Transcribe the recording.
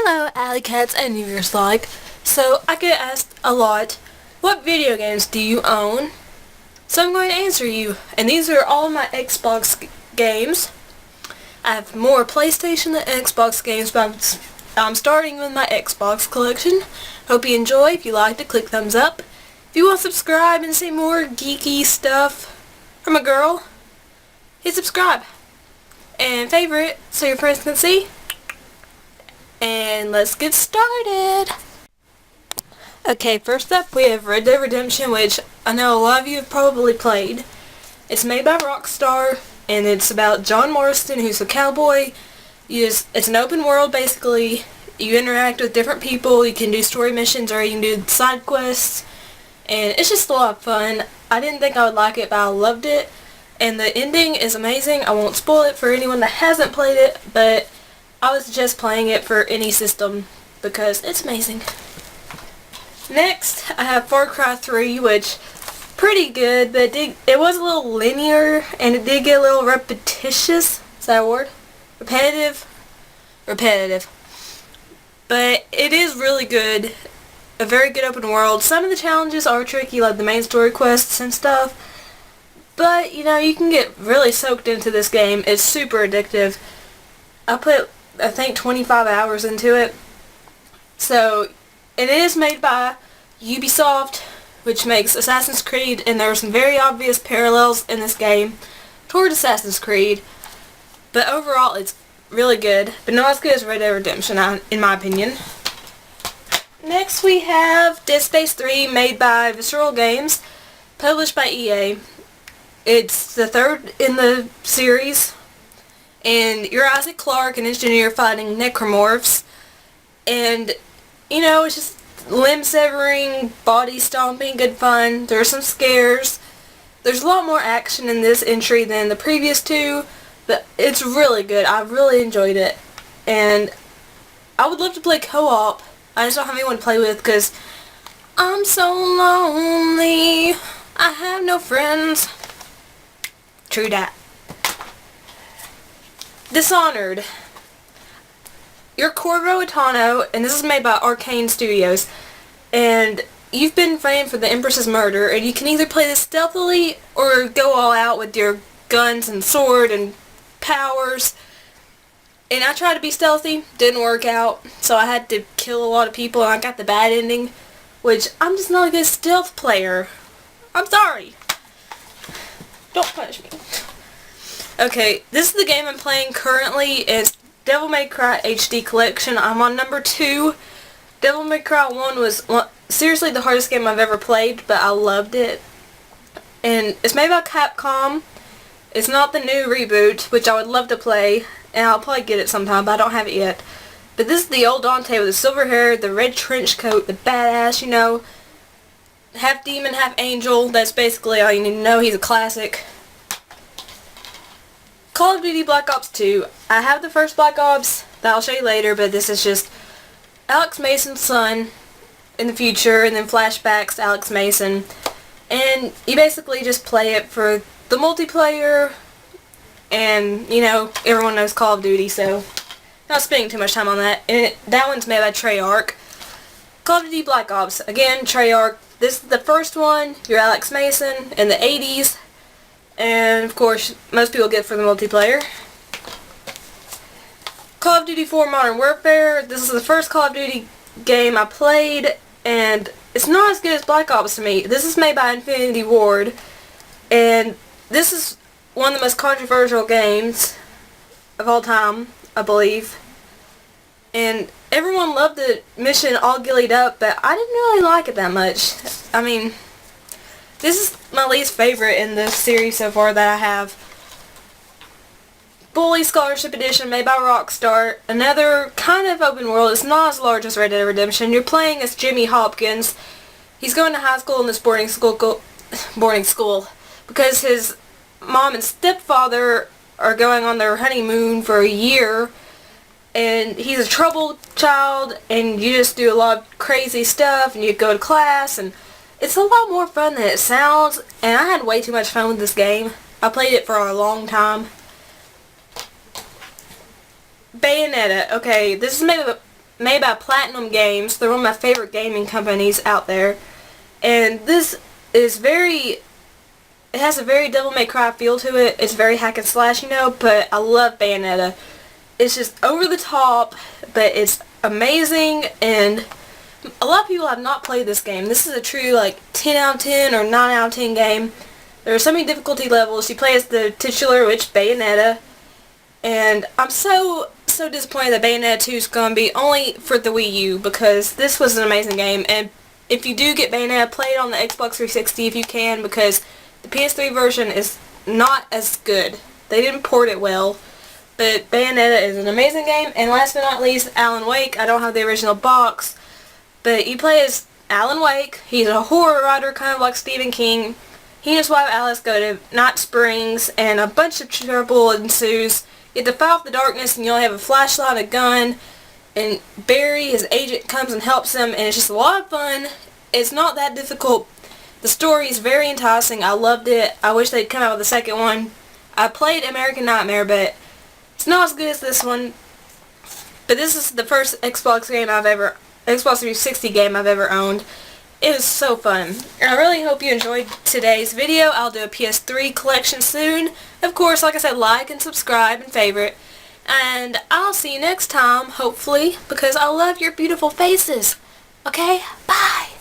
Hello, Alycats and viewers like. So I get asked a lot, what video games do you own? So I'm going to answer you, and these are all my Xbox games. I have more PlayStation than Xbox games, but I'm starting with my Xbox collection. Hope you enjoy. If you liked it, click thumbs up. If you want to subscribe and see more geeky stuff from a girl, hit subscribe and favorite so your friends can see. And let's get started. Okay, first up we have Red Dead Redemption, which I know a lot of you have probably played. It's made by Rockstar, and it's about John Marston, who's a cowboy. It's an open world, basically. You interact with different people, you can do story missions, or you can do side quests, and it's just a lot of fun. I didn't think I would like it, but I loved it, and the ending is amazing. I won't spoil it for anyone that hasn't played it, but I would suggest playing it for any system because it's amazing. Next, I have Far Cry 3, which pretty good, but it was a little linear and it did get a little repetitious. Is that a word? Repetitive. But it is really good. A very good open world. Some of the challenges are tricky, like the main story quests and stuff. But, you know, you can get really soaked into this game. It's super addictive. I put, I think, 25 hours into it. So, it is made by Ubisoft, which makes Assassin's Creed, and there are some very obvious parallels in this game toward Assassin's Creed. But overall, it's really good, but not as good as Red Dead Redemption, in my opinion. Next, we have Dead Space 3, made by Visceral Games, published by EA. It's the third in the series, and you're Isaac Clarke, an engineer fighting necromorphs, and, you know, it's just limb severing, body stomping, good fun. There are some scares. There's a lot more action in this entry than the previous two, but it's really good. I really enjoyed it, and I would love to play co-op. I just don't have anyone to play with because I'm so lonely. I have no friends. True that. Dishonored. You're Corvo Attano, and this is made by Arcane Studios, and you've been framed for the Empress's murder, and you can either play this stealthily or go all out with your guns and sword and powers. And I tried to be stealthy, didn't work out, so I had to kill a lot of people, and I got the bad ending, which I'm just not a good stealth player. I'm sorry. Don't punish me. Okay, this is the game I'm playing currently. It's Devil May Cry HD Collection. I'm on number 2. Devil May Cry 1 was seriously the hardest game I've ever played, but I loved it. And it's made by Capcom. It's not the new reboot, which I would love to play, and I'll probably get it sometime, but I don't have it yet. But this is the old Dante with the silver hair, the red trench coat, the badass, you know. Half demon, half angel. That's basically all you need to know. He's a classic. Call of Duty Black Ops 2. I have the first Black Ops that I'll show you later, but this is just Alex Mason's son in the future, and then flashbacks to Alex Mason. And you basically just play it for the multiplayer, and, you know, everyone knows Call of Duty, so not spending too much time on that. And that one's made by Treyarch. Call of Duty Black Ops. Again, Treyarch. This is the first one. You're Alex Mason in the 80s. And, of course, most people get for the multiplayer. Call of Duty 4 Modern Warfare. This is the first Call of Duty game I played, and it's not as good as Black Ops to me. This is made by Infinity Ward, and this is one of the most controversial games of all time, I believe. And everyone loved the mission All Gillied Up, but I didn't really like it that much. I mean, this is my least favorite in the series so far that I have. Bully Scholarship Edition, made by Rockstar. Another kind of open world. It's not as large as Red Dead Redemption. You're playing as Jimmy Hopkins. He's going to high school in this boarding school because his mom and stepfather are going on their honeymoon for a year. And he's a troubled child, and you just do a lot of crazy stuff, and you go to class, and it's a lot more fun than it sounds, and I had way too much fun with this game. I played it for a long time. Bayonetta. Okay, this is made by Platinum Games. They're one of my favorite gaming companies out there. And this is it has a very Devil May Cry feel to it. It's very hack and slash, you know, but I love Bayonetta. It's just over the top, but it's amazing, and a lot of people have not played this game. This is a true, like, 10 out of 10 or 9 out of 10 game. There are so many difficulty levels. You play as the titular witch, Bayonetta, and I'm so disappointed that Bayonetta 2 is going to be only for the Wii U, because this was an amazing game, and if you do get Bayonetta, play it on the Xbox 360 if you can, because the PS3 version is not as good. They didn't port it well, but Bayonetta is an amazing game. And last but not least, Alan Wake. I don't have the original box, but you play as Alan Wake. He's a horror writer, kind of like Stephen King. He and his wife Alice go to Night Springs, and a bunch of trouble ensues. You have to fight off the darkness, and you only have a flashlight, a gun, and Barry, his agent, comes and helps him, and it's just a lot of fun. It's not that difficult. The story is very enticing. I loved it. I wish they'd come out with a second one. I played American Nightmare, but it's not as good as this one. But this is the first Xbox 360 game I've ever owned. It was so fun. And I really hope you enjoyed today's video. I'll do a PS3 collection soon. Of course, like I said, like and subscribe and favorite. And I'll see you next time, hopefully, because I love your beautiful faces. Okay? Bye!